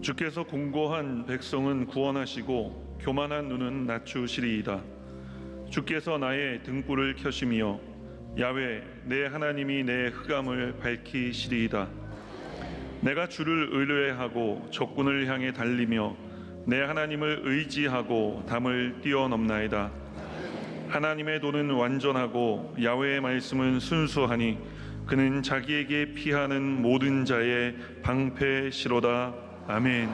주께서 공고한 백성은 구원하시고 교만한 눈은 낮추시리이다. 주께서 나의 등불을 켜시며 야훼 내 하나님이 내 흑암을 밝히시리이다. 내가 주를 의뢰하고 적군을 향해 달리며 내 하나님을 의지하고 담을 뛰어넘나이다. 하나님의 도는 완전하고 야훼의 말씀은 순수하니 그는 자기에게 피하는 모든 자의 방패시로다. 아멘.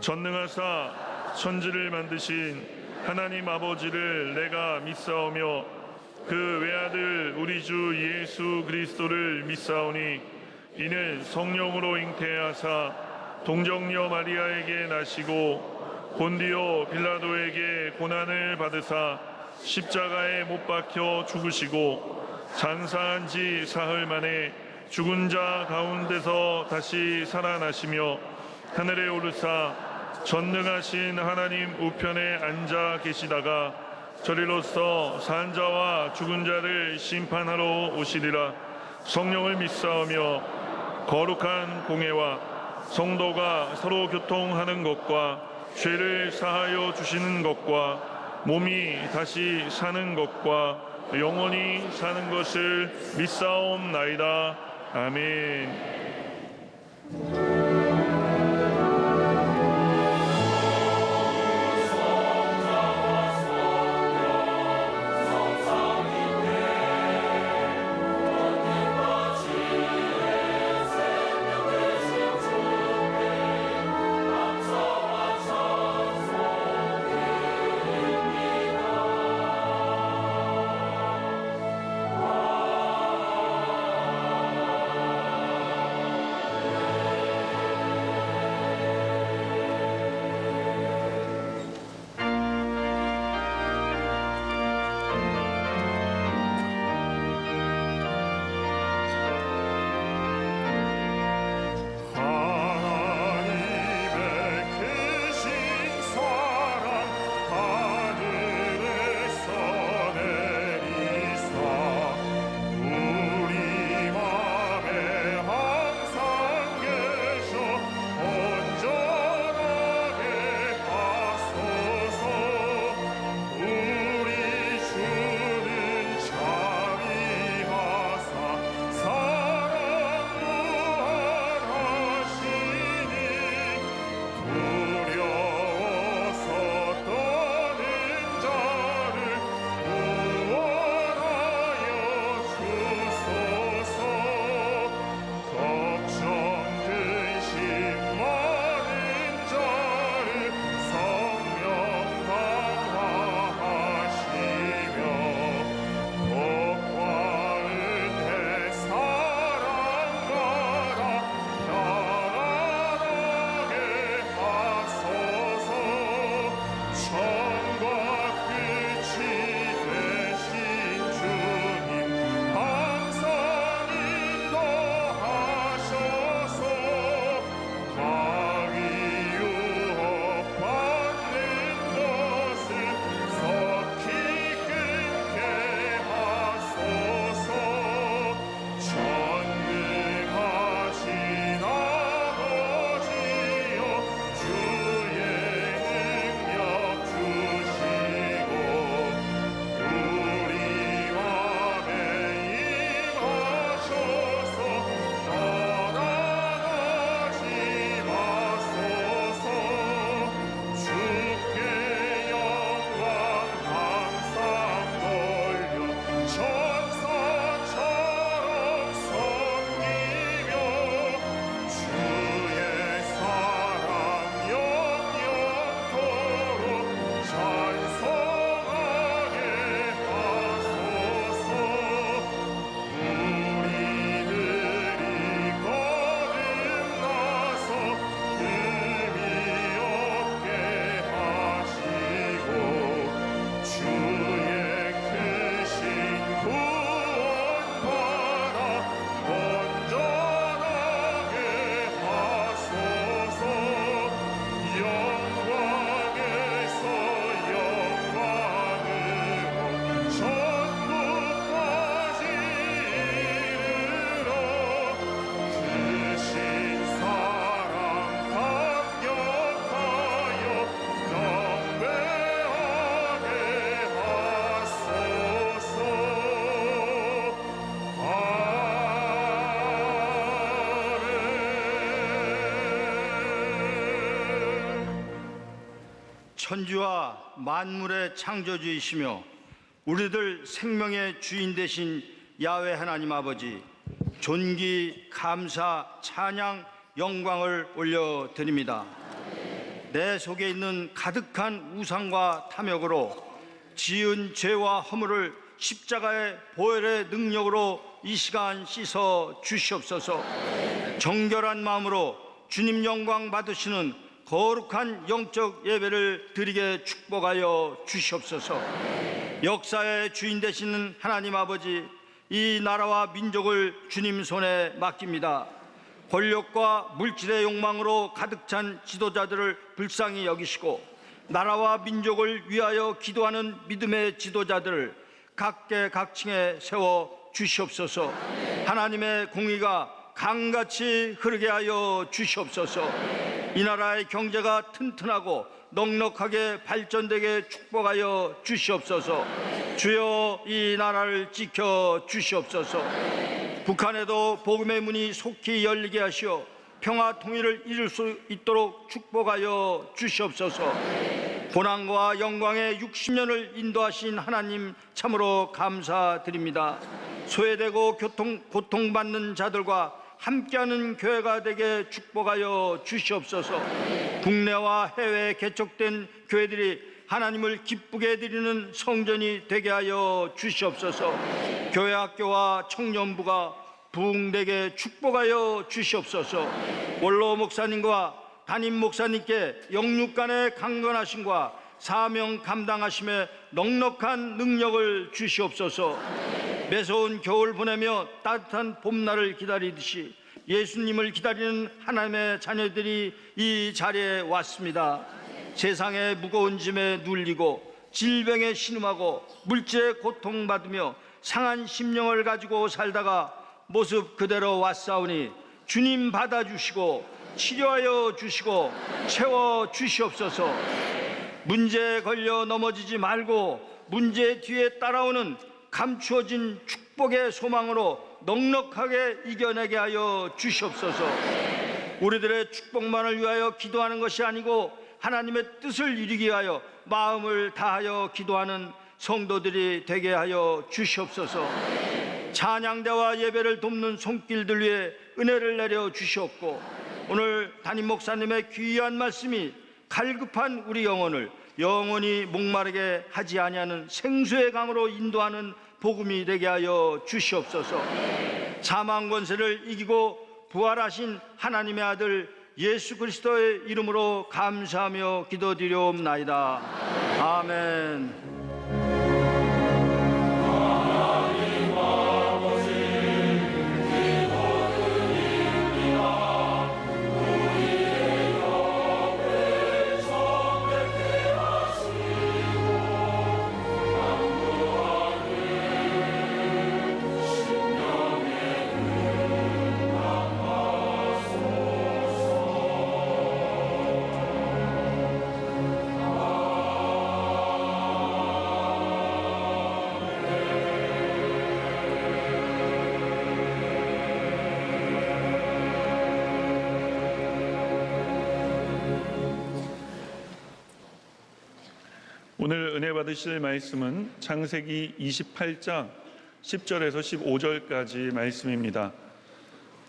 전능하사 천지를 만드신 하나님 아버지를 내가 믿사오며 그 외아들 우리 주 예수 그리스도를 믿사오니 이는 성령으로 잉태하사 동정녀 마리아에게 나시고 본디오 빌라도에게 고난을 받으사 십자가에 못 박혀 죽으시고 장사한 지 사흘 만에 죽은 자 가운데서 다시 살아나시며 하늘에 오르사 전능하신 하나님 우편에 앉아 계시다가 저리로서 산 자와 죽은 자를 심판하러 오시리라. 성령을 믿사오며 거룩한 공회와 성도가 서로 교통하는 것과 죄를 사하여 주시는 것과 몸이 다시 사는 것과 영원히 사는 것을 믿사옵나이다. 아멘. 천지와 만물의 창조주이시며 우리들 생명의 주인 되신 야훼 하나님 아버지, 존귀, 감사, 찬양, 영광을 올려드립니다. 내 속에 있는 가득한 우상과 탐욕으로 지은 죄와 허물을 십자가의 보혈의 능력으로 이 시간 씻어 주시옵소서. 정결한 마음으로 주님 영광 받으시는 거룩한 영적 예배를 드리게 축복하여 주시옵소서. 역사의 주인 되시는 하나님 아버지, 이 나라와 민족을 주님 손에 맡깁니다. 권력과 물질의 욕망으로 가득 찬 지도자들을 불쌍히 여기시고 나라와 민족을 위하여 기도하는 믿음의 지도자들을 각계각층에 세워 주시옵소서. 하나님의 공의가 강같이 흐르게 하여 주시옵소서. 이 나라의 경제가 튼튼하고 넉넉하게 발전되게 축복하여 주시옵소서. 주여, 이 나라를 지켜 주시옵소서. 북한에도 복음의 문이 속히 열리게 하시어 평화 통일을 이룰 수 있도록 축복하여 주시옵소서. 고난과 영광의 60년을 인도하신 하나님 참으로 감사드립니다. 소외되고 고통받는 자들과 함께하는 교회가 되게 축복하여 주시옵소서. 국내와 해외에 개척된 교회들이 하나님을 기쁘게 드리는 성전이 되게 하여 주시옵소서. 교회 학교와 청년부가 부흥되게 축복하여 주시옵소서. 원로 목사님과 담임 목사님께 영육간의 강건하심과 사명 감당하심에 넉넉한 능력을 주시옵소서. 매서운 겨울 보내며 따뜻한 봄날을 기다리듯이 예수님을 기다리는 하나님의 자녀들이 이 자리에 왔습니다. 세상의 무거운 짐에 눌리고 질병에 신음하고 물질에 고통받으며 상한 심령을 가지고 살다가 모습 그대로 왔사오니 주님 받아주시고 치료하여 주시고 채워 주시옵소서. 문제에 걸려 넘어지지 말고 문제 뒤에 따라오는 감추어진 축복의 소망으로 넉넉하게 이겨내게 하여 주시옵소서. 우리들의 축복만을 위하여 기도하는 것이 아니고 하나님의 뜻을 이루기 위하여 마음을 다하여 기도하는 성도들이 되게 하여 주시옵소서. 찬양대와 예배를 돕는 손길들 위에 은혜를 내려 주시옵고 오늘 담임 목사님의 귀한 말씀이 갈급한 우리 영혼을 영원히 목마르게 하지 아니하는 생수의 강으로 인도하는 복음이 되게 하여 주시옵소서. 사망 권세를 이기고 부활하신 하나님의 아들 예수 그리스도의 이름으로 감사하며 기도드리옵나이다. 아멘. 오늘 은혜 받으실 말씀은 창세기 28장 10절에서 15절까지 말씀입니다.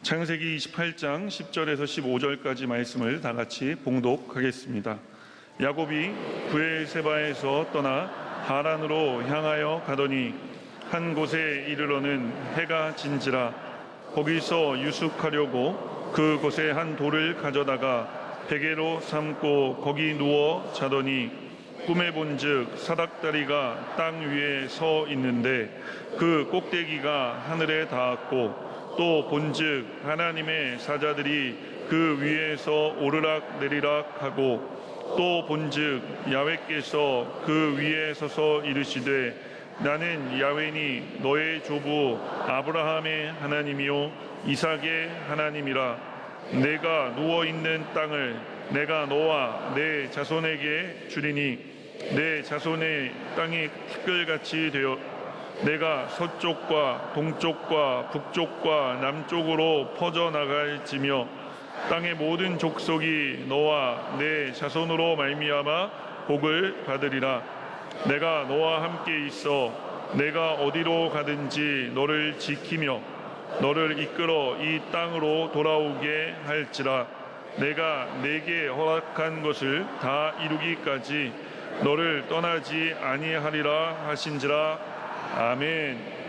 창세기 28장 10절에서 15절까지 말씀을 다 같이 봉독하겠습니다. 야곱이 브에세바에서 떠나 하란으로 향하여 가더니 한 곳에 이르러는 해가 진지라. 거기서 유숙하려고 그곳에 한 돌을 가져다가 베개로 삼고 거기 누워 자더니 꿈에 본즉 사닥다리가 땅 위에 서 있는데 그 꼭대기가 하늘에 닿았고 또 본즉 하나님의 사자들이 그 위에서 오르락 내리락 하고 또 본즉 야훼께서 그 위에 서서 이르시되 나는 야훼니 너의 조부 아브라함의 하나님이요 이삭의 하나님이라. 내가 누워있는 땅을 내가 너와 내 자손에게 주리니 내 자손의 땅이 티끌같이 되어 내가 서쪽과 동쪽과 북쪽과 남쪽으로 퍼져나갈지며 땅의 모든 족속이 너와 내 자손으로 말미암아 복을 받으리라. 내가 너와 함께 있어 내가 어디로 가든지 너를 지키며 너를 이끌어 이 땅으로 돌아오게 할지라. 내가 내게 허락한 것을 다 이루기까지 너를 떠나지 아니하리라 하신지라. 아멘.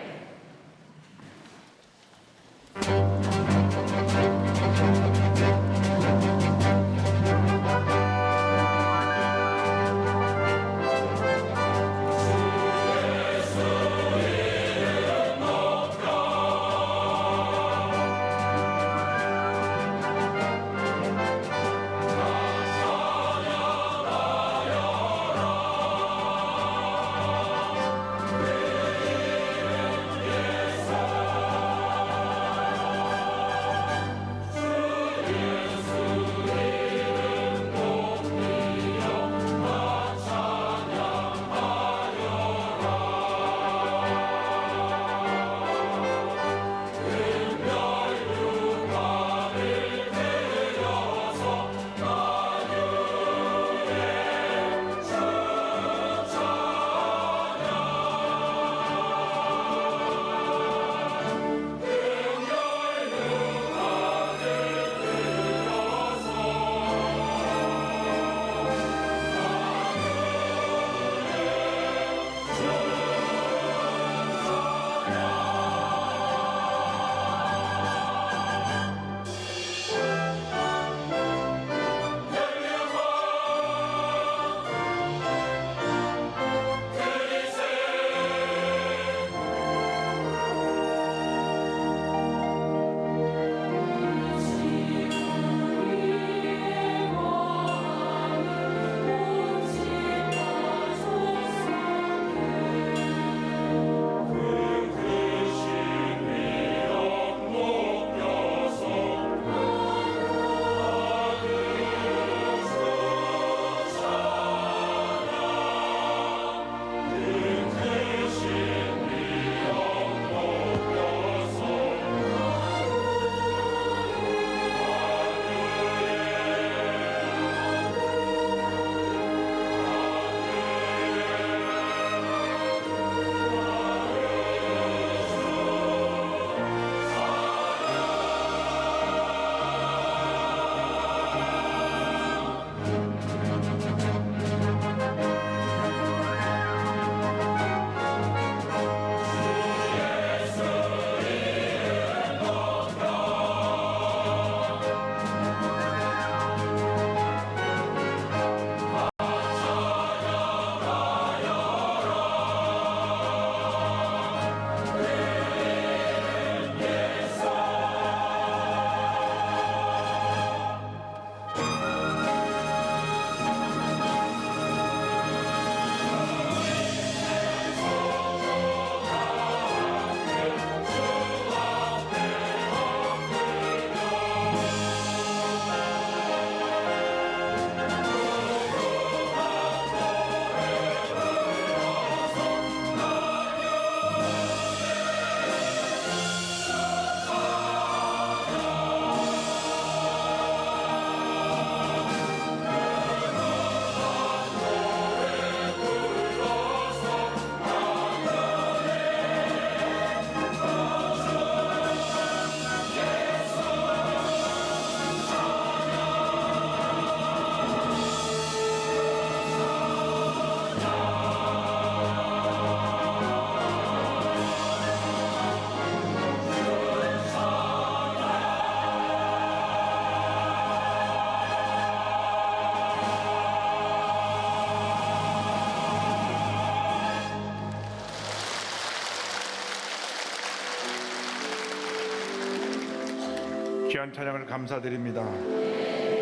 귀한 찬양을 감사드립니다.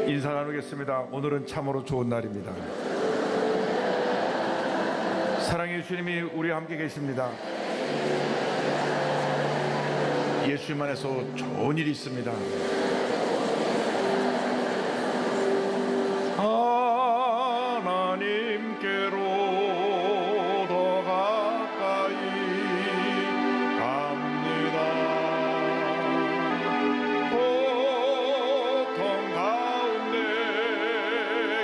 인사 나누겠습니다. 오늘은 참으로 좋은 날입니다. 사랑의 주님이 우리와 함께 계십니다. 예수님 안에서 좋은 일이 있습니다. 하나님께로 더 가까이 갑니다. 고통 가운데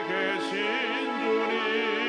계신 주님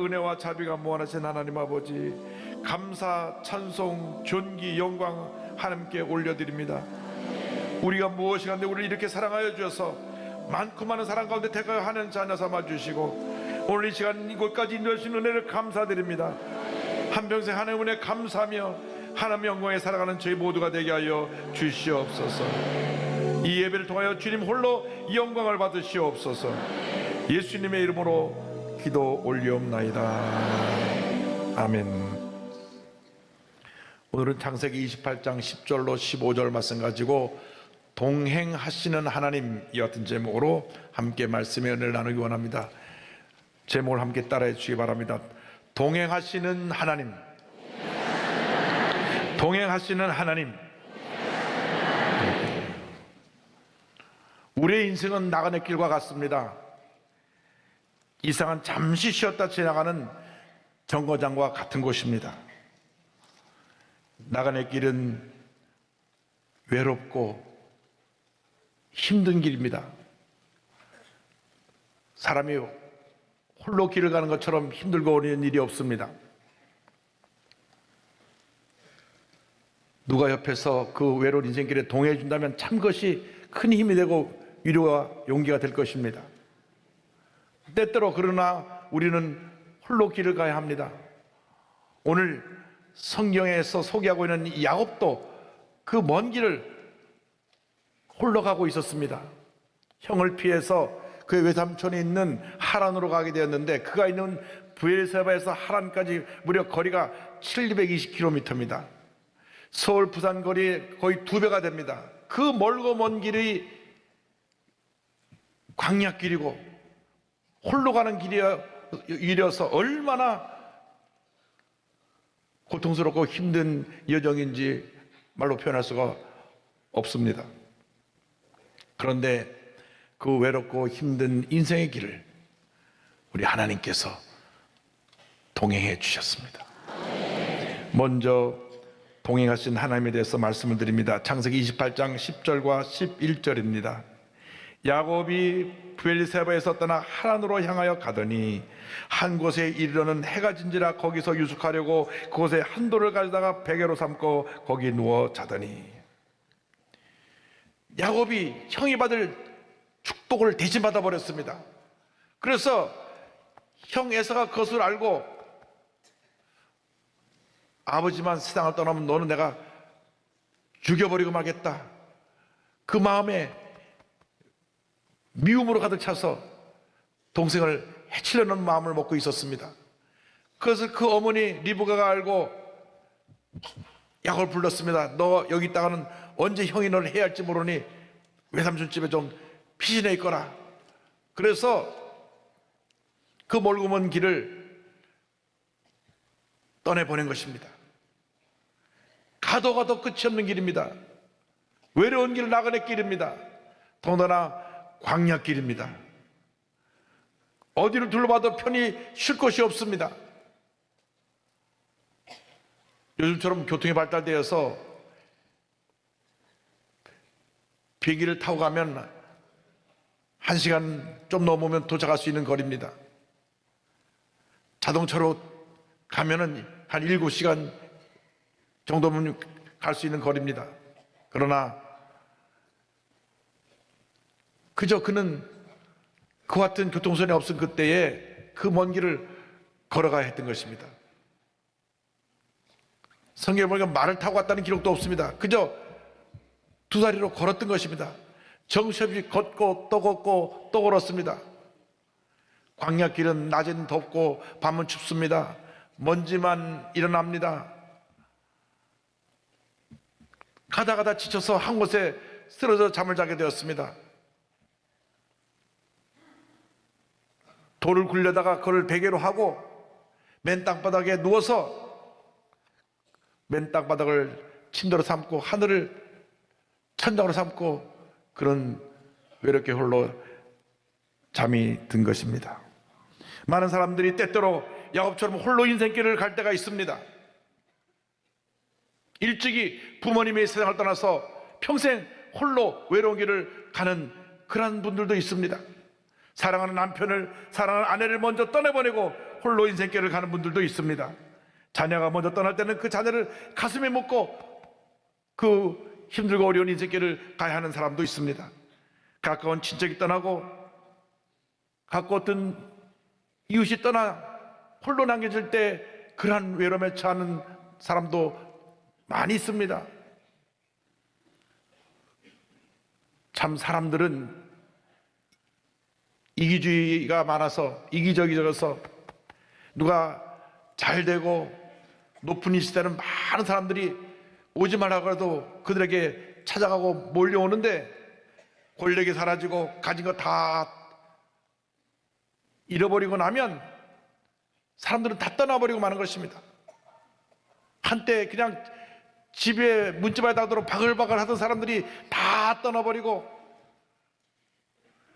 은혜와 자비가 무한하신 하나님 아버지, 감사, 찬송, 존귀, 영광 하나님께 올려드립니다. 우리가 무엇이 간데 우리를 이렇게 사랑하여 주셔서 많고 많은 사랑 가운데 택하여 자녀 삼아 주시고 오늘 이 시간 이곳까지 인도하신 은혜를 감사드립니다. 한평생 하나님 은혜 감사하며 하나님 영광에 살아가는 저희 모두가 되게 하여 주시옵소서. 이 예배를 통하여 주님 홀로 영광을 받으시옵소서. 예수님의 이름으로 기도 올리옵나이다. 아멘. 오늘은 창세기 28장 10절로 15절 말씀 가지고 동행하시는 하나님, 이 같은 제목으로 함께 말씀의 은혜를 나누기 원합니다. 제목을 함께 따라해 주시기 바랍니다. 동행하시는 하나님, 동행하시는 하나님. 우리의 인생은 나그네 길과 같습니다. 이상은 잠시 쉬었다 지나가는 정거장과 같은 곳입니다. 나그네 길은 외롭고 힘든 길입니다. 사람이 홀로 길을 가는 것처럼 힘들고 어려운 일이 없습니다. 누가 옆에서 그 외로운 인생길에 동행해 준다면 참 그것이 큰 힘이 되고 위로와 용기가 될 것입니다. 때때로 그러나 우리는 홀로 길을 가야 합니다. 오늘 성경에서 소개하고 있는 이 야곱도 그 먼 길을 홀로 가고 있었습니다. 형을 피해서 그의 외삼촌이 있는 하란으로 가게 되었는데, 그가 있는 브엘세바에서 하란까지 무려 거리가 720km입니다. 서울 부산 거리 거의 2배가 됩니다. 그 멀고 먼 길이 광야길이고 홀로 가는 길이어서 얼마나 고통스럽고 힘든 여정인지 말로 표현할 수가 없습니다. 그런데 그 외롭고 힘든 인생의 길을 우리 하나님께서 동행해 주셨습니다. 먼저 동행하신 하나님에 대해서 말씀을 드립니다. 창세기 28장 10절과 11절입니다. 야곱이 브엘세바에서 떠나 하란으로 향하여 가더니 한 곳에 이르러는 해가 진지라 거기서 유숙하려고 그곳에 한 돌을 가져다가 베개로 삼고 거기 누워 자더니, 야곱이 형이 받을 축복을 대신 받아 버렸습니다. 그래서 형 에서가 그것을 알고, 아버지만 세상을 떠나면 너는 내가 죽여버리고 말겠다, 그 마음에 미움으로 가득 차서 동생을 해치려는 마음을 먹고 있었습니다. 그것을 그 어머니 리브가가 알고 야곱을 불렀습니다. 너 여기 있다가는 언제 형이 너를 해야 할지 모르니 외삼촌 집에 좀 피신해 있거라. 그래서 그 멀고 먼 길을 떠내보낸 것입니다. 가도 끝이 없는 길입니다. 외로운 길, 나그네 길입니다. 더군다나 광야길입니다. 어디를 둘러봐도 편히 쉴 곳이 없습니다. 요즘처럼 교통이 발달되어서 비행기를 타고 가면 1시간 좀 넘으면 도착할 수 있는 거리입니다. 자동차로 가면은 한 7시간 정도면 갈 수 있는 거리입니다. 그러나 그저 그는 그와 같은 교통수단이 없은 그때에 그 먼 길을 걸어가야 했던 것입니다. 성경에 보니까 말을 타고 갔다는 기록도 없습니다. 그저 두 다리로 걸었던 것입니다. 정신없이 걷고 또 걸었습니다. 광야길은 낮엔 덥고 밤은 춥습니다. 먼지만 일어납니다. 가다가다 지쳐서 한 곳에 쓰러져 잠을 자게 되었습니다. 돌을 굴려다가 그걸 베개로 하고 맨 땅바닥에 누워서 맨 땅바닥을 침대로 삼고 하늘을 천장으로 삼고 그런 외롭게 홀로 잠이 든 것입니다. 많은 사람들이 때때로 야곱처럼 홀로 인생길을 갈 때가 있습니다. 일찍이 부모님의 세상을 떠나서 평생 홀로 외로운 길을 가는 그런 분들도 있습니다. 사랑하는 남편을, 사랑하는 아내를 먼저 떠내보내고 홀로 인생길을 가는 분들도 있습니다. 자녀가 먼저 떠날 때는 그 자녀를 가슴에 묻고 그 힘들고 어려운 인생길을 가야 하는 사람도 있습니다. 가까운 친척이 떠나고 가까웠던 이웃이 떠나 홀로 남겨질 때 그러한 외로움에 처하는 사람도 많이 있습니다. 참 사람들은 이기주의가 많아서 이기적이져서 누가 잘 되고 높은 이 시대는 많은 사람들이 오지 말라고 해도 그들에게 찾아가고 몰려오는데 권력이 사라지고 가진 거 다 잃어버리고 나면 사람들은 다 떠나버리고 마는 것입니다. 한때 그냥 집에 문지방에 닿도록 바글바글 하던 사람들이 다 떠나버리고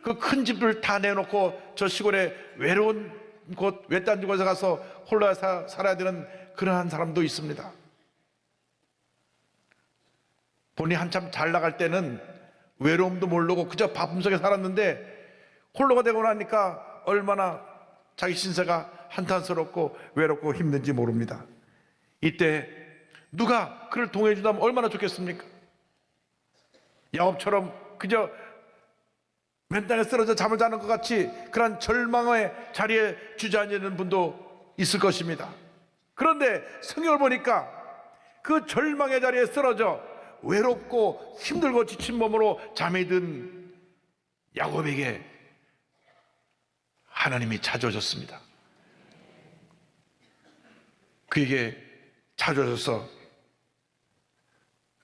그 큰 집을 다 내놓고 저 시골에 외로운 곳 외딴 곳에 가서 홀로 살아야 되는 그러한 사람도 있습니다. 본인이 한참 잘 나갈 때는 외로움도 모르고 그저 바쁨 속에 살았는데 홀로가 되고 나니까 얼마나 자기 신세가 한탄스럽고 외롭고 힘든지 모릅니다. 이때 누가 그를 동행해 준다면 얼마나 좋겠습니까? 야곱처럼 그저 맨 땅에 쓰러져 잠을 자는 것 같이 그런 절망의 자리에 주저앉는 분도 있을 것입니다. 그런데 성경을 보니까 그 절망의 자리에 쓰러져 외롭고 힘들고 지친 몸으로 잠에 든 야곱에게 하나님이 찾아오셨습니다. 그에게 찾아오셔서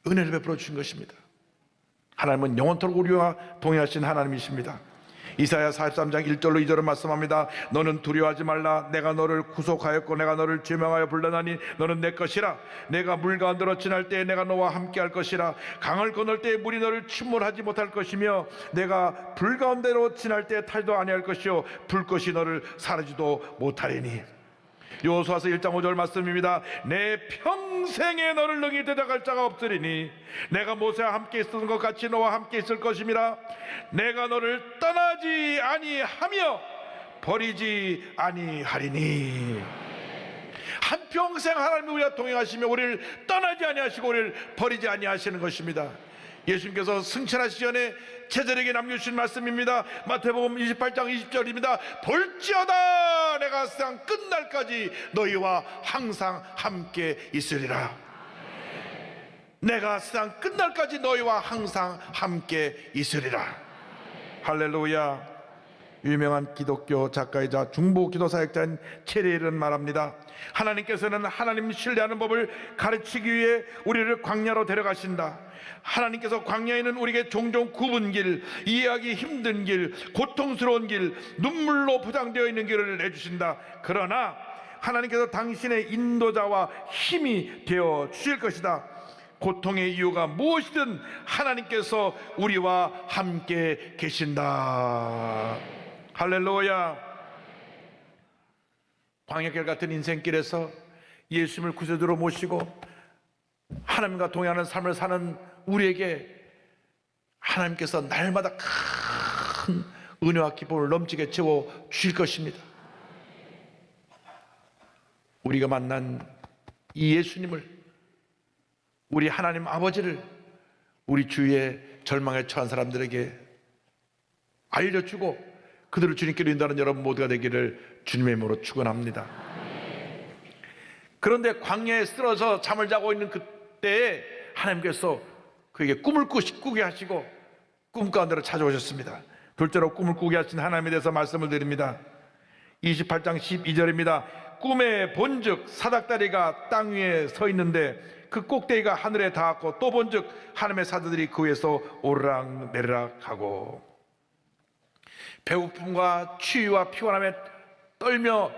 은혜를 베풀어 주신 것입니다. 하나님은 영원토록 우리와 동행하신 하나님이십니다. 이사야 43장 1절로 2절을 말씀합니다. 너는 두려워하지 말라. 내가 너를 구속하였고 내가 너를 제명하여 불러나니 너는 내 것이라. 내가 물 가운데로 지날 때에 내가 너와 함께 할 것이라. 강을 건널 때에 물이 너를 침몰하지 못할 것이며 내가 불 가운데로 지날 때에 타지도 아니할 것이요 불꽃이 너를 사르지도 못하리니. 여호수아서 1장 5절 말씀입니다. 내 평생에 너를 능히 대적할 자가 없으리니 내가 모세와 함께 있었던 것 같이 너와 함께 있을 것임이라. 내가 너를 떠나지 아니하며 버리지 아니하리니. 한평생 하나님이 우리와 동행하시며 우리를 떠나지 아니하시고 우리를 버리지 아니하시는 것입니다. 예수님께서 승천하시기 전에 제자들에게 남겨주신 말씀입니다. 마태복음 28장 20절입니다. 볼지어다 내가 세상 끝날까지 너희와 항상 함께 있으리라. 내가 세상 끝날까지 너희와 항상 함께 있으리라. 할렐루야. 유명한 기독교 작가이자 중보 기도 사역자인 체리엘은 말합니다. 하나님께서는 하나님 신뢰하는 법을 가르치기 위해 우리를 광야로 데려가신다. 하나님께서 광야에는 우리에게 종종 굽은 길, 이해하기 힘든 길, 고통스러운 길, 눈물로 포장되어 있는 길을 내주신다. 그러나 하나님께서 당신의 인도자와 힘이 되어 주실 것이다. 고통의 이유가 무엇이든 하나님께서 우리와 함께 계신다. 할렐루야. 광야길 같은 인생길에서 예수님을 구세주로 모시고 하나님과 동행하는 삶을 사는 우리에게 하나님께서 날마다 큰 은혜와 기쁨을 넘치게 채워 주실 것입니다. 우리가 만난 이 예수님을, 우리 하나님 아버지를 우리 주위에 절망에 처한 사람들에게 알려주고 그들을 주님께로 인도하는 여러분 모두가 되기를 주님의 이름으로 축원합니다. 그런데 광야에 쓰러져 잠을 자고 있는 그때에 하나님께서 그에게 꿈을 꾸게 하시고 꿈 가운데로 찾아오셨습니다. 둘째로 꿈을 꾸게 하신 하나님에 대해서 말씀을 드립니다. 28장 12절입니다. 꿈에 본즉 사닥다리가 땅 위에 서 있는데 그 꼭대기가 하늘에 닿았고 또 본즉 하나님의 사자들이 그 위에서 오르락내리락하고. 배고픔과 추위와 피곤함에 떨며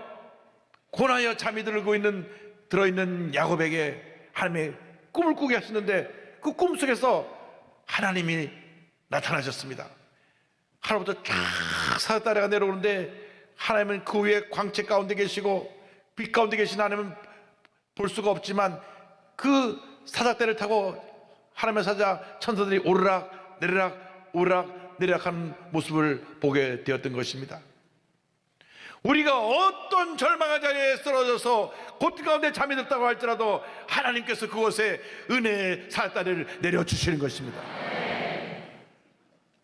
고나여 잠이 들어있는 야곱에게 하나님의 꿈을 꾸게 하시는데 그 꿈속에서 하나님이 나타나셨습니다. 하늘부터 쫙 사닥다리가 내려오는데 하나님은 그 위에 광채 가운데 계시고 빛 가운데 계신 하나님은 볼 수가 없지만 그 사닥다리를 타고 하나님의 사자 천사들이 오르락 내리락 오르락 내리락하는 모습을 보게 되었던 것입니다. 우리가 어떤 절망의 자리에 쓰러져서 고통 가운데 잠이 들었다고 할지라도 하나님께서 그곳에 은혜의 살다리를 내려주시는 것입니다.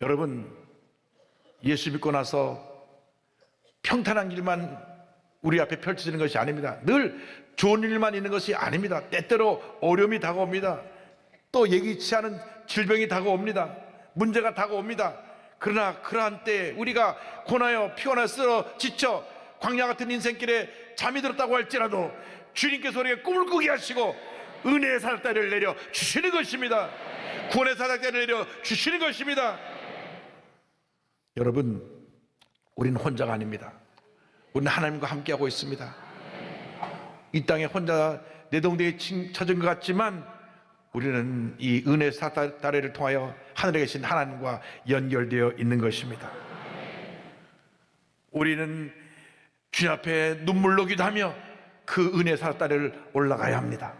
여러분, 예수 믿고 나서 평탄한 길만 우리 앞에 펼쳐지는 것이 아닙니다. 늘 좋은 일만 있는 것이 아닙니다. 때때로 어려움이 다가옵니다. 또 예기치 않은 질병이 다가옵니다. 문제가 다가옵니다. 그러나 그러한 때 우리가 고나여 피곤하여 쓰러 지쳐 광야 같은 인생길에 잠이 들었다고 할지라도 주님께서 우리에게 꿈을 꾸게 하시고 은혜의 사닥다리를 내려 주시는 것입니다. 구원의 사닥다리를 내려 주시는 것입니다. 여러분, 우리는 혼자가 아닙니다. 우리는 하나님과 함께하고 있습니다. 이 땅에 혼자 내동댕이 쳐진 것 같지만 우리는 이 은혜의 사닥다리를 통하여 하늘에 계신 하나님과 연결되어 있는 것입니다. 우리는 주님 앞에 눈물로 기도하며 그 은혜의 사닥다리를 올라가야 합니다.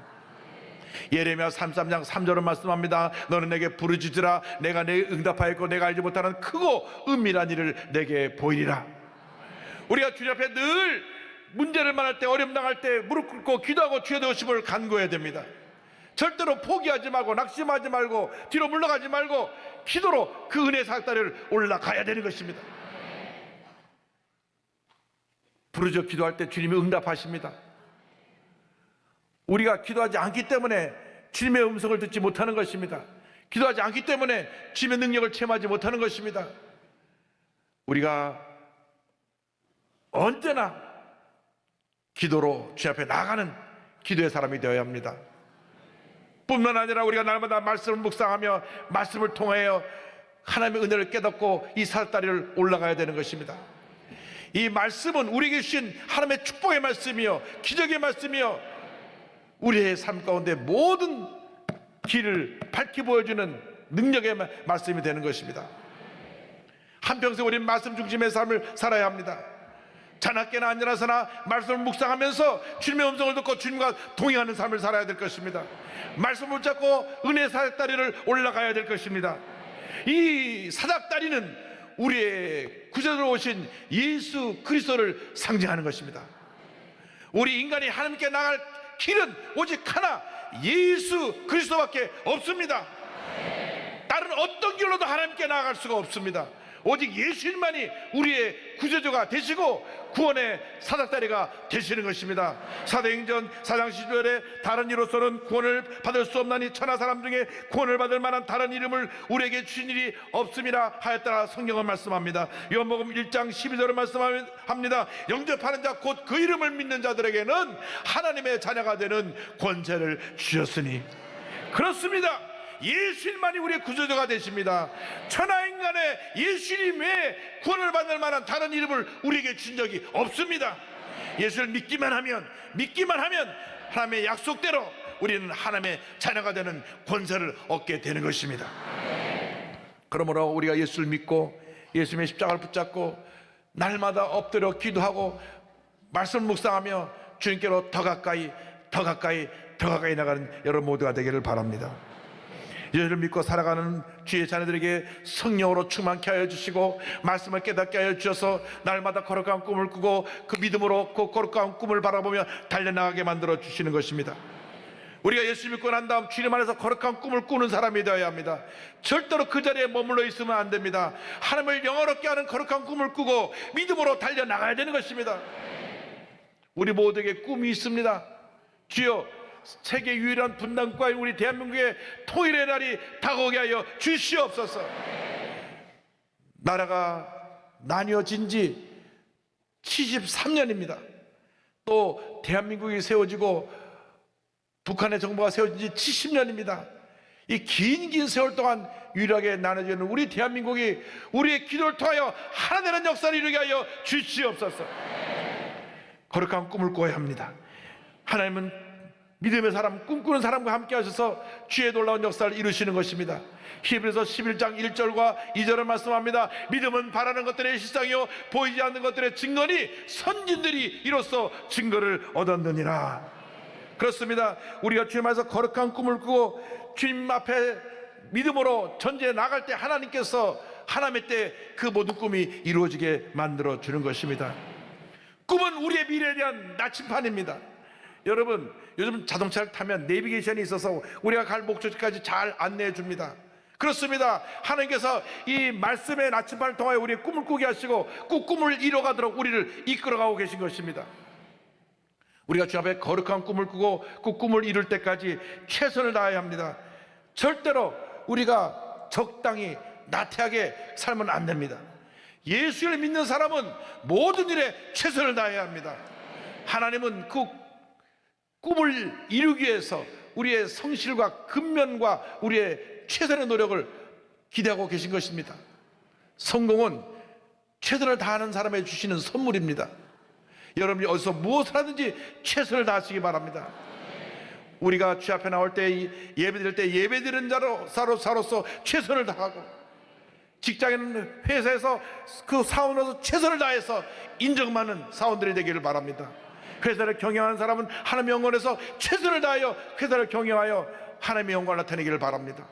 예레미야 33장 3절은 말씀합니다. 너는 내게 부르짖으라. 내가 내게 응답하였고 내가 알지 못하는 크고 은밀한 일을 내게 보이리라. 우리가 주님 앞에 늘 문제를 만날 때, 어려움 당할 때 무릎 꿇고 기도하고 주의 도우심을 간구해야 됩니다. 절대로 포기하지 말고 낙심하지 말고 뒤로 물러가지 말고 기도로 그 은혜의 사닥다리를 올라가야 되는 것입니다. 부르짖어 기도할 때 주님이 응답하십니다. 우리가 기도하지 않기 때문에 주님의 음성을 듣지 못하는 것입니다. 기도하지 않기 때문에 주님의 능력을 체험하지 못하는 것입니다. 우리가 언제나 기도로 주 앞에 나가는 기도의 사람이 되어야 합니다. 뿐만 아니라 우리가 날마다 말씀을 묵상하며 말씀을 통하여 하나님의 은혜를 깨닫고 이 사닥다리를 올라가야 되는 것입니다. 이 말씀은 우리에게 주신 하나님의 축복의 말씀이요 기적의 말씀이요 우리의 삶 가운데 모든 길을 밝히 보여주는 능력의 말씀이 되는 것입니다. 한평생 우리는 말씀 중심의 삶을 살아야 합니다. 자나깨나 앉아서나 말씀을 묵상하면서 주님의 음성을 듣고 주님과 동행하는 삶을 살아야 될 것입니다. 말씀을 붙잡고 은혜의 사닥다리를 올라가야 될 것입니다. 이 사닥다리는 우리의 구주로 오신 예수 그리스도를 상징하는 것입니다. 우리 인간이 하나님께 나갈 길은 오직 하나, 예수 그리스도밖에 없습니다. 다른 어떤 길로도 하나님께 나아갈 수가 없습니다. 오직 예수님만이 우리의 구주가 되시고 구원의 사닥다리가 되시는 것입니다. 사도행전 4장 10절에 다른 이로서는 구원을 받을 수 없나니 천하 사람 중에 구원을 받을 만한 다른 이름을 우리에게 주신 일이 없음이라 하였다라 성경은 말씀합니다. 요한복음 1장 12절을 말씀합니다. 영접하는 자 곧 그 이름을 믿는 자들에게는 하나님의 자녀가 되는 권세를 주셨으니. 그렇습니다. 예수님만이 우리의 구주가 되십니다. 천하인간의 예수님 외에 구원을 받을 만한 다른 이름을 우리에게 준 적이 없습니다. 예수를 믿기만 하면 하나님의 약속대로 우리는 하나님의 자녀가 되는 권세를 얻게 되는 것입니다. 그러므로 우리가 예수를 믿고 예수님의 십자가를 붙잡고 날마다 엎드려 기도하고 말씀을 묵상하며 주님께로 더 가까이 나가는 여러분 모두가 되기를 바랍니다. 예수를 믿고 살아가는 주의 자녀들에게 성령으로 충만케 하여 주시고 말씀을 깨닫게 하여 주셔서 날마다 거룩한 꿈을 꾸고 그 믿음으로 그 거룩한 꿈을 바라보며 달려나가게 만들어 주시는 것입니다. 우리가 예수 믿고 난 다음 주님 안에서 거룩한 꿈을 꾸는 사람이 되어야 합니다. 절대로 그 자리에 머물러 있으면 안 됩니다. 하나님을 영화롭게 하는 거룩한 꿈을 꾸고 믿음으로 달려나가야 되는 것입니다. 우리 모두에게 꿈이 있습니다. 주여, 세계 유일한 분단국가인 우리 대한민국의 통일의 날이 다가오게 하여 주시옵소서. 나라가 나뉘어진 지 73년입니다. 또 대한민국이 세워지고 북한의 정부가 세워진 지 70년입니다. 이 긴 세월 동안 유일하게 나눠지는 우리 대한민국이 우리의 기도를 통하여 하나 되는 역사를 이루게 하여 주시옵소서. 거룩한 꿈을 꿔야 합니다. 하나님은 믿음의 사람, 꿈꾸는 사람과 함께 하셔서 주의 놀라운 역사를 이루시는 것입니다. 히브리서 11장 1절과 2절을 말씀합니다. 믿음은 바라는 것들의 실상이요 보이지 않는 것들의 증거니 선진들이 이로써 증거를 얻었느니라. 그렇습니다. 우리가 주님 앞에서 거룩한 꿈을 꾸고 주님 앞에 믿음으로 전제에 나갈 때 하나님께서 하나님의 때 그 모든 꿈이 이루어지게 만들어 주는 것입니다. 꿈은 우리의 미래에 대한 나침판입니다. 여러분, 요즘 자동차를 타면 내비게이션이 있어서 우리가 갈 목적지까지 잘 안내해 줍니다. 그렇습니다. 하나님께서 이 말씀의 나침판을 통하여 우리의 꿈을 꾸게 하시고 그 꿈을 이뤄가도록 우리를 이끌어가고 계신 것입니다. 우리가 주 앞에 거룩한 꿈을 꾸고 그 꿈을 이룰 때까지 최선을 다해야 합니다. 절대로 우리가 적당히 나태하게 살면 안 됩니다. 예수를 믿는 사람은 모든 일에 최선을 다해야 합니다. 하나님은 그 꿈을 이루기 위해서 우리의 성실과 근면과 우리의 최선의 노력을 기대하고 계신 것입니다. 성공은 최선을 다하는 사람에게 주시는 선물입니다. 여러분이 어디서 무엇을 하든지 최선을 다하시기 바랍니다. 우리가 주 앞에 나올 때 예배드릴 때 예배드리는 자로서 최선을 다하고, 직장에는 회사에서 그 사원으로서 최선을 다해서 인정받는 사원들이 되기를 바랍니다. 회사를 경영하는 사람은 하나님의 영광에서 최선을 다하여 회사를 경영하여 하나님의 영광을 나타내기를 바랍니다.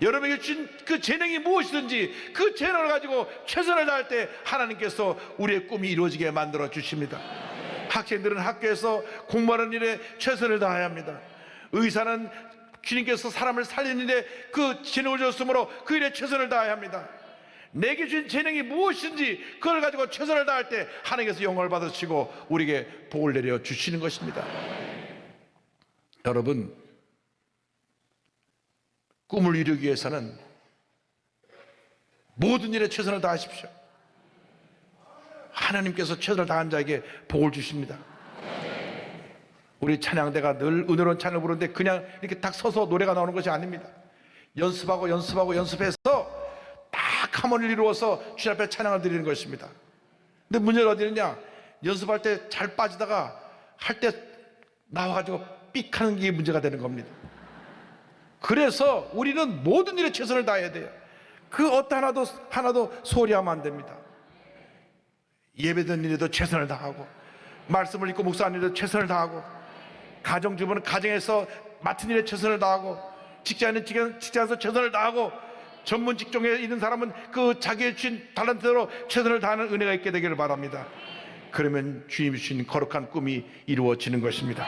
여러분에게 준 그 재능이 무엇이든지 그 재능을 가지고 최선을 다할 때 하나님께서 우리의 꿈이 이루어지게 만들어 주십니다. 학생들은 학교에서 공부하는 일에 최선을 다해야 합니다. 의사는 주님께서 사람을 살리는 데 그 재능을 줬으므로 그 일에 최선을 다해야 합니다. 내게 준 재능이 무엇인지 그걸 가지고 최선을 다할 때 하나님께서 영광을 받으시고 우리에게 복을 내려 주시는 것입니다. 여러분, 꿈을 이루기 위해서는 모든 일에 최선을 다하십시오. 하나님께서 최선을 다한 자에게 복을 주십니다. 우리 찬양대가 늘 은혜로운 찬양을 부르는데 그냥 이렇게 딱 서서 노래가 나오는 것이 아닙니다. 연습해서 딱 하모니를 이루어서 주님 앞에 찬양을 드리는 것입니다. 근데 문제는 어디 있느냐? 연습할 때 잘 빠지다가 할 때 나와가지고 삑 하는 게 문제가 되는 겁니다. 그래서 우리는 모든 일에 최선을 다해야 돼요. 그 어떤 하나도 소홀히 하면 안 됩니다. 예배 드리는 일에도 최선을 다하고, 말씀을 읽고 묵상하는 일에도 최선을 다하고, 가정주부는 가정에서 맡은 일에 최선을 다하고, 직장인은 직장에서 최선을 다하고, 전문 직종에 있는 사람은 그 자기의 주신 달란트대로 최선을 다하는 은혜가 있게 되기를 바랍니다. 그러면 주님이 주신 거룩한 꿈이 이루어지는 것입니다.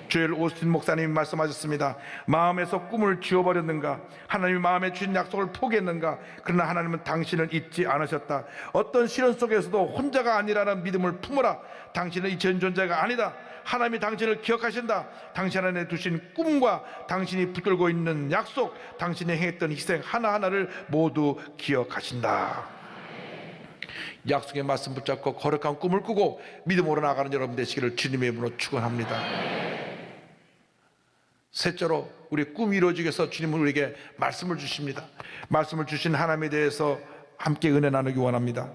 조엘 오스틴 목사님이 말씀하셨습니다. 마음에서 꿈을 지워버렸는가? 하나님이 마음에 주신 약속을 포기했는가? 그러나 하나님은 당신을 잊지 않으셨다. 어떤 시련 속에서도 혼자가 아니라는 믿음을 품어라. 당신은 잊혀진 존재가 아니다. 하나님이 당신을 기억하신다. 당신 안에 두신 꿈과 당신이 붙들고 있는 약속, 당신이 행했던 희생 하나하나를 모두 기억하신다. 약속의 말씀 붙잡고 거룩한 꿈을 꾸고 믿음으로 나아가는 여러분 되시기를 주님의 이름으로 축원합니다. 셋째로, 우리 꿈이 이루어지기 위해서 주님은 우리에게 말씀을 주십니다. 말씀을 주신 하나님에 대해서 함께 은혜 나누기 원합니다.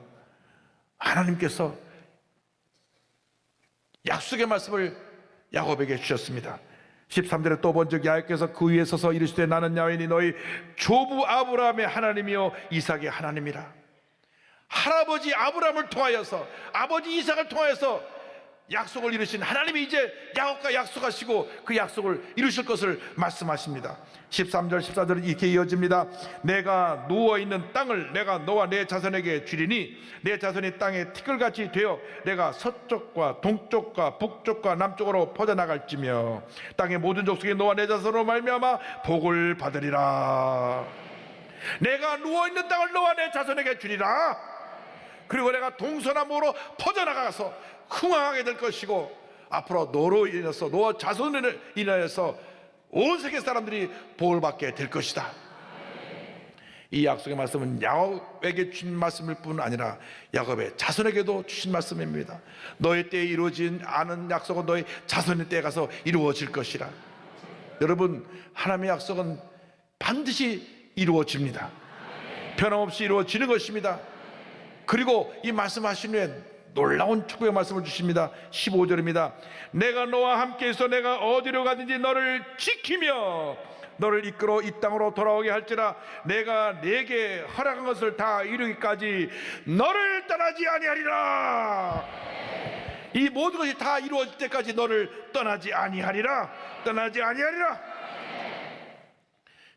하나님께서 약속의 말씀을 야곱에게 주셨습니다. 13절에 또 본즉 야곱께서 그 위에 서서 이르시되 나는 야훼니 너희 조부 아브라함의 하나님이요 이삭의 하나님이라. 할아버지 아브라함을 통하여서, 아버지 이삭을 통하여서 약속을 이루신 하나님이 이제 야곱과 약속하시고 그 약속을 이루실 것을 말씀하십니다. 13절 14절은 이렇게 이어집니다. 내가 누워있는 땅을 내가 너와 내 자손에게 주리니 내 자손이 땅에 티끌같이 되어 내가 서쪽과 동쪽과 북쪽과 남쪽으로 퍼져나갈지며 땅의 모든 족속이 너와 내 자손으로 말미암아 복을 받으리라. 내가 누워있는 땅을 너와 내 자손에게 주리라. 그리고 내가 동서남북으로 퍼져나가서 흥왕하게 될 것이고 앞으로 너로 인해서, 너와 자손을 인하여서 온 세계 사람들이 복을 받게 될 것이다. 이 약속의 말씀은 야곱에게 주신 말씀일 뿐 아니라 야곱의 자손에게도 주신 말씀입니다. 너의 때에 이루어진 않은 약속은 너의 자손의 때에 가서 이루어질 것이라. 여러분, 하나님의 약속은 반드시 이루어집니다. 변함없이 이루어지는 것입니다. 그리고 이 말씀하신 후에 놀라운 축복의 말씀을 주십니다. 15절입니다. 내가 너와 함께 있어 내가 어디로 가든지 너를 지키며 너를 이끌어 이 땅으로 돌아오게 할지라. 내가 내게 허락한 것을 다 이루기까지 너를 떠나지 아니하리라. 이 모든 것이 다 이루어질 때까지 너를 떠나지 아니하리라. 떠나지 아니하리라.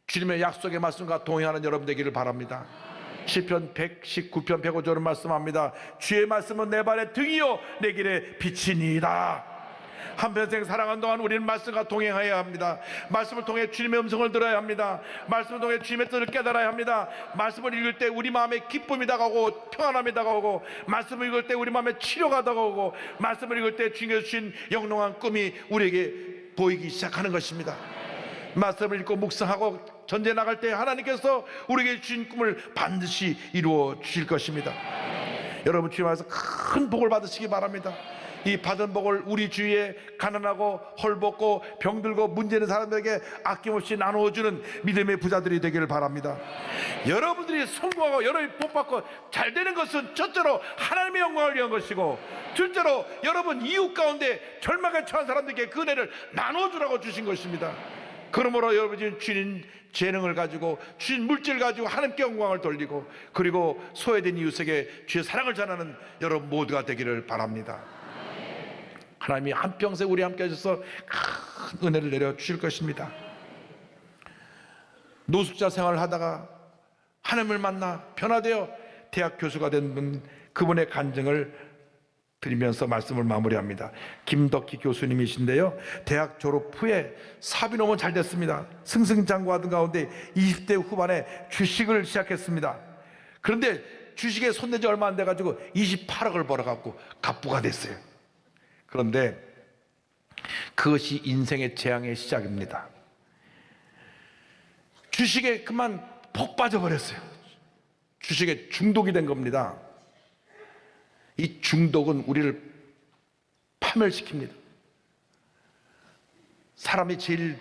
주님의 약속의 말씀과 동행하는 여러분 되기를 바랍니다. 시편 119편 105절은 말씀합니다. 주의 말씀은 내 발의 등이요 내 길의 빛이니이다. 한평생 살아간 동안 우리는 말씀과 동행해야 합니다. 말씀을 통해 주님의 음성을 들어야 합니다. 말씀을 통해 주님의 뜻을 깨달아야 합니다. 말씀을 읽을 때 우리 마음에 기쁨이 다가오고 평안함이 다가오고, 말씀을 읽을 때 우리 마음에 치료가 다가오고, 말씀을 읽을 때 주님께서 주신 영롱한 꿈이 우리에게 보이기 시작하는 것입니다. 말씀을 읽고 묵상하고 전쟁에 나갈 때 하나님께서 우리에게 주신 꿈을 반드시 이루어 주실 것입니다. 여러분 주님 안에서 큰 복을 받으시기 바랍니다. 이 받은 복을 우리 주위에 가난하고 헐벗고 병들고 문제 있는 사람들에게 아낌없이 나누어주는 믿음의 부자들이 되기를 바랍니다. 여러분들이 성공하고 여러분이 복받고 잘 되는 것은 첫째로 하나님의 영광을 위한 것이고, 둘째로 여러분 이웃 가운데 절망에 처한 사람들에게 그 은혜를 나눠주라고 주신 것입니다. 그러므로 여러분이 주신 재능을 가지고, 주신 물질을 가지고 하나님께 영광을 돌리고, 그리고 소외된 이웃에게 주의 사랑을 전하는 여러분 모두가 되기를 바랍니다. 하나님이 한평생 우리 함께 하셔서 큰 은혜를 내려 주실 것입니다. 노숙자 생활을 하다가 하나님을 만나 변화되어 대학 교수가 된 분, 그분의 간증을 드리면서 말씀을 마무리합니다. 김덕희 교수님이신데요, 대학 졸업 후에 사업이 너무 잘 됐습니다. 승승장구하던 가운데 20대 후반에 주식을 시작했습니다. 그런데 주식에 손댄 지 얼마 안 돼가지고 28억을 벌어갖고 갑부가 됐어요. 그런데 그것이 인생의 재앙의 시작입니다. 주식에 그만 폭 빠져버렸어요. 주식에 중독이 된 겁니다. 이 중독은 우리를 파멸시킵니다. 사람이 제일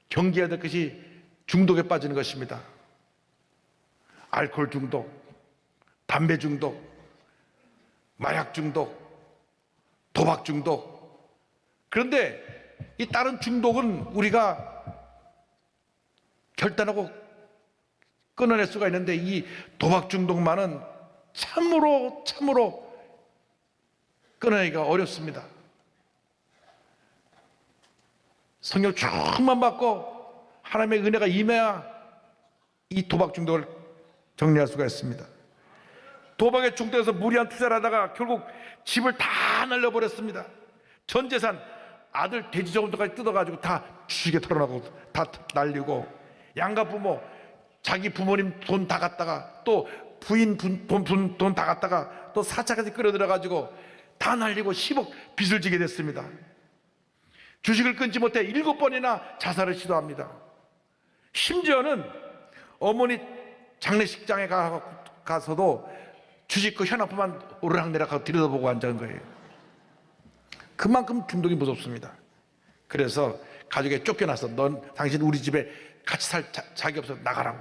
경계해야 될 것이 중독에 빠지는 것입니다. 알코올 중독, 담배 중독, 마약 중독, 도박 중독. 그런데 이 다른 중독은 우리가 결단하고 끊어낼 수가 있는데, 이 도박 중독만은 참으로 끊어내기가 어렵습니다. 성령 충만 받고 하나님의 은혜가 임해야 이 도박 중독을 정리할 수가 있습니다. 도박에 중독해서 무리한 투자를 하다가 결국 집을 다 날려버렸습니다. 전 재산, 아들 돼지 저금통까지 뜯어가지고 다 주식에 털어나고 다 날리고, 양가 부모 자기 부모님 돈 다 갖다가 또 부인 돈 다 갖다가 또 사차까지 끌어들여가지고 다 날리고 10억 빚을 지게 됐습니다. 주식을 끊지 못해 7번이나 자살을 시도합니다. 심지어는 어머니 장례식장에 가서도 주식 그 현황표만 오르락내락하고 들여다보고 앉은 거예요. 그만큼 중독이 무섭습니다. 그래서 가족에 쫓겨나서 당신 우리 집에 같이 살 자기 없어서 나가라고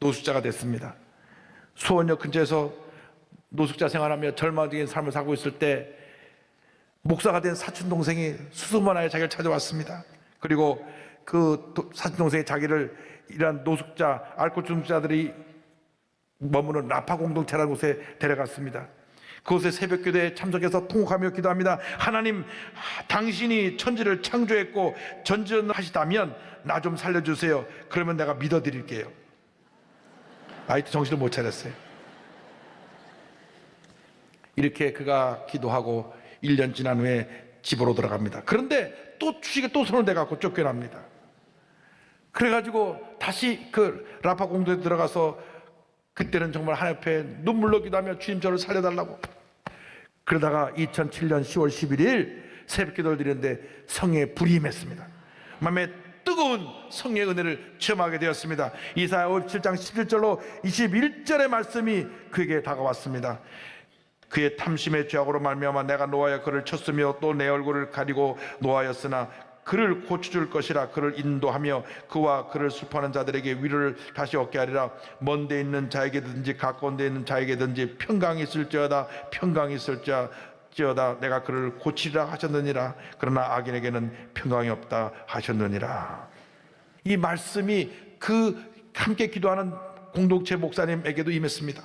노숙자가 됐습니다. 수원역 근처에서 노숙자 생활하며 절망적인 삶을 살고 있을 때 목사가 된 사촌 동생이 수소문하에 자기를 찾아왔습니다. 그리고 그 사촌 동생이 자기를 이러한 노숙자, 알코올 중독자들이 머무는 라파 공동체라는 곳에 데려갔습니다. 그곳에 새벽 기도에 참석해서 통곡하며 기도합니다. 하나님, 당신이 천지를 창조했고 전전하시다면 나 좀 살려주세요. 그러면 내가 믿어드릴게요. 아이도 정신을 못 차렸어요. 이렇게 그가 기도하고 1년 지난 후에 집으로 들어갑니다. 그런데 또 주식에 또 손을 대갖고 쫓겨납니다. 그래가지고 다시 그 라파 공동에 들어가서 그때는 정말 하나님 앞에 눈물로 기도하며 주님 저를 살려달라고. 그러다가 2007년 10월 11일 새벽 기도를 드렸는데 성령의 불이 임했습니다. 마음에 뜨거운 성령의 은혜를 체험하게 되었습니다. 이사야 57장 11절로 21절의 말씀이 그에게 다가왔습니다. 그의 탐심의 죄악으로 말미암아 내가 노하여 그를 쳤으며 또 내 얼굴을 가리고 노하였으나 그를 고쳐줄 것이라. 그를 인도하며 그와 그를 슬퍼하는 자들에게 위로를 다시 얻게 하리라. 먼 데 있는 자에게든지 가까운 데 있는 자에게든지 평강이 있을지어다. 평강이 있을지어다. 내가 그를 고치리라 하셨느니라. 그러나 악인에게는 평강이 없다 하셨느니라. 이 말씀이 그 함께 기도하는 공동체 목사님에게도 임했습니다.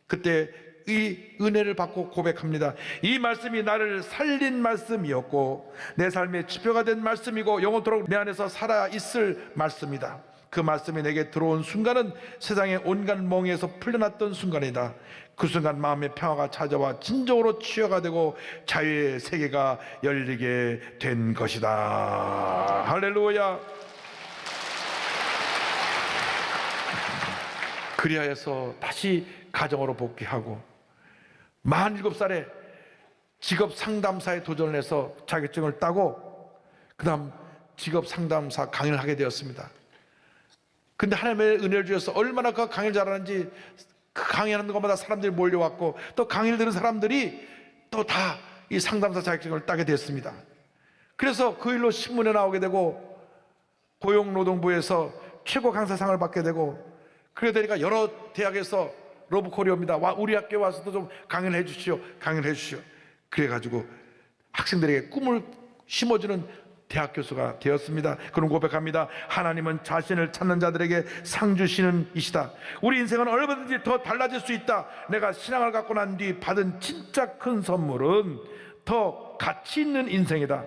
그때 이 은혜를 받고 고백합니다. 이 말씀이 나를 살린 말씀이었고 내 삶의 지표가 된 말씀이고 영원토록 내 안에서 살아있을 말씀이다. 그 말씀이 내게 들어온 순간은 세상의 온갖 멍에서 풀려났던 순간이다. 그 순간 마음의 평화가 찾아와 진정으로 치유가 되고 자유의 세계가 열리게 된 것이다. 할렐루야. 그리하여서 다시 가정으로 복귀하고 47살에 직업 상담사에 도전을 해서 자격증을 따고 그 다음 직업 상담사 강의를 하게 되었습니다. 근데 하나님의 은혜를 주셔서 얼마나 그 강의를 잘하는지 그 강의하는 것마다 사람들이 몰려왔고 또 강의를 들은 사람들이 또 다 이 상담사 자격증을 따게 됐습니다. 그래서 그 일로 신문에 나오게 되고 고용노동부에서 최고 강사상을 받게 되고 그러다 보니까 여러 대학에서 러브콜이 옵니다. 우리 학교에 와서도 좀 강의를 해주시오. 강의를 해주시오. 그래가지고 학생들에게 꿈을 심어주는 대학 교수가 되었습니다. 그런 고백합니다. 하나님은 자신을 찾는 자들에게 상 주시는 이시다. 우리 인생은 얼마든지 더 달라질 수 있다. 내가 신앙을 갖고 난 뒤 받은 진짜 큰 선물은 더 가치 있는 인생이다.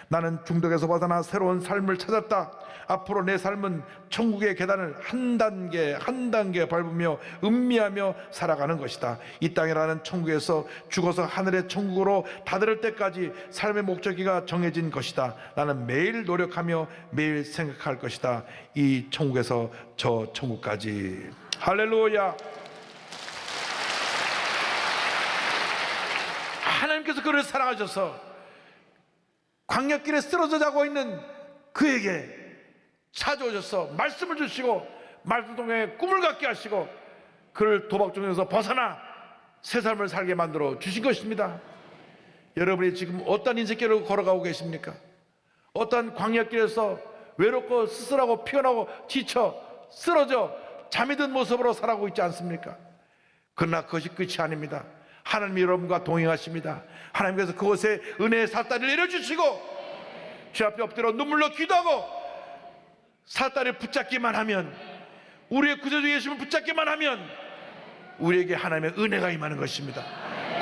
나는 중독에서 벗어나 새로운 삶을 찾았다. 앞으로 내 삶은 천국의 계단을 한 단계 한 단계 밟으며 음미하며 살아가는 것이다. 이 땅이라는 천국에서 죽어서 하늘의 천국으로 다다를 때까지 삶의 목적지가 정해진 것이다. 나는 매일 노력하며 매일 생각할 것이다. 이 천국에서 저 천국까지. 할렐루야. 하나님께서 그를 사랑하셔서 광야길에 쓰러져 자고 있는 그에게 찾아오셔서 말씀을 주시고 말씀 통해 꿈을 갖게 하시고 그를 도박 중에서 벗어나 새 삶을 살게 만들어 주신 것입니다. 여러분이 지금 어떤 인생길을 걸어가고 계십니까? 어떤 광야길에서 외롭고 쓸쓸하고 피곤하고 지쳐 쓰러져 잠이 든 모습으로 살아가고 있지 않습니까? 그러나 그것이 끝이 아닙니다. 하나님이 여러분과 동행하십니다. 하나님께서 그곳에 은혜의 삿다리를 내려주시고 주 앞에 엎드려 눈물로 기도하고 삿다리를 붙잡기만 하면, 우리의 구세주 예수님을 붙잡기만 하면 우리에게 하나님의 은혜가 임하는 것입니다.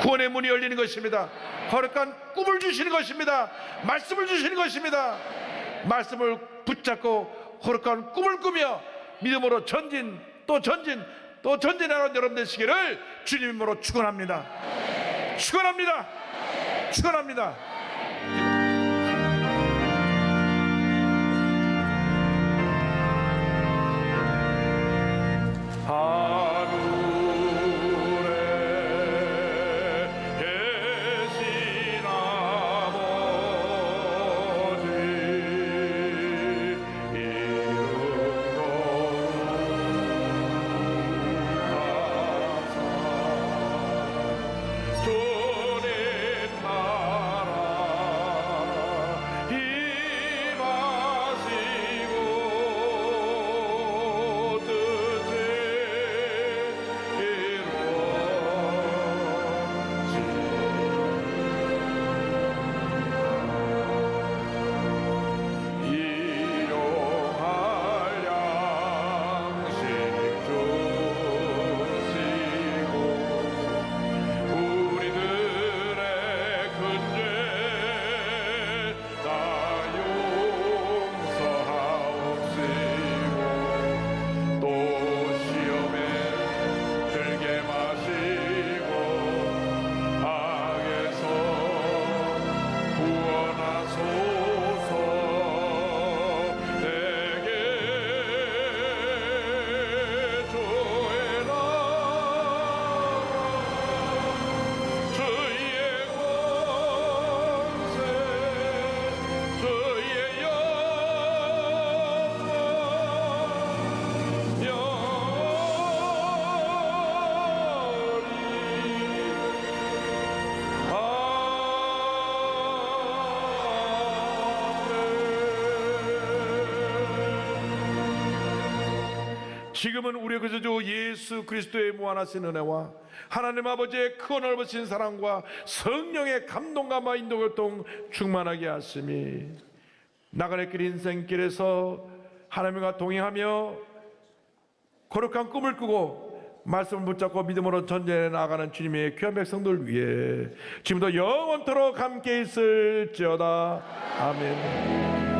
구원의 문이 열리는 것입니다. 거룩한 꿈을 주시는 것입니다. 말씀을 주시는 것입니다. 말씀을 붙잡고 거룩한 꿈을 꾸며 믿음으로 전진 또 전진 또 전진하는 여러분 되시기를 주님 이름으로 축원합니다. 축원합니다. 축원합니다. 지금은 우리의 구세주 예수 그리스도의 무한하신 은혜와 하나님 아버지의 크고 넓으신 사랑과 성령의 감동감과 인도교통 충만하게 하심이 나가는 길 인생길에서 하나님과 동행하며 거룩한 꿈을 꾸고 말씀을 붙잡고 믿음으로 전진해 나가는 주님의 귀한 백성들 위해 지금도 영원토록 함께 있을지어다. 아멘.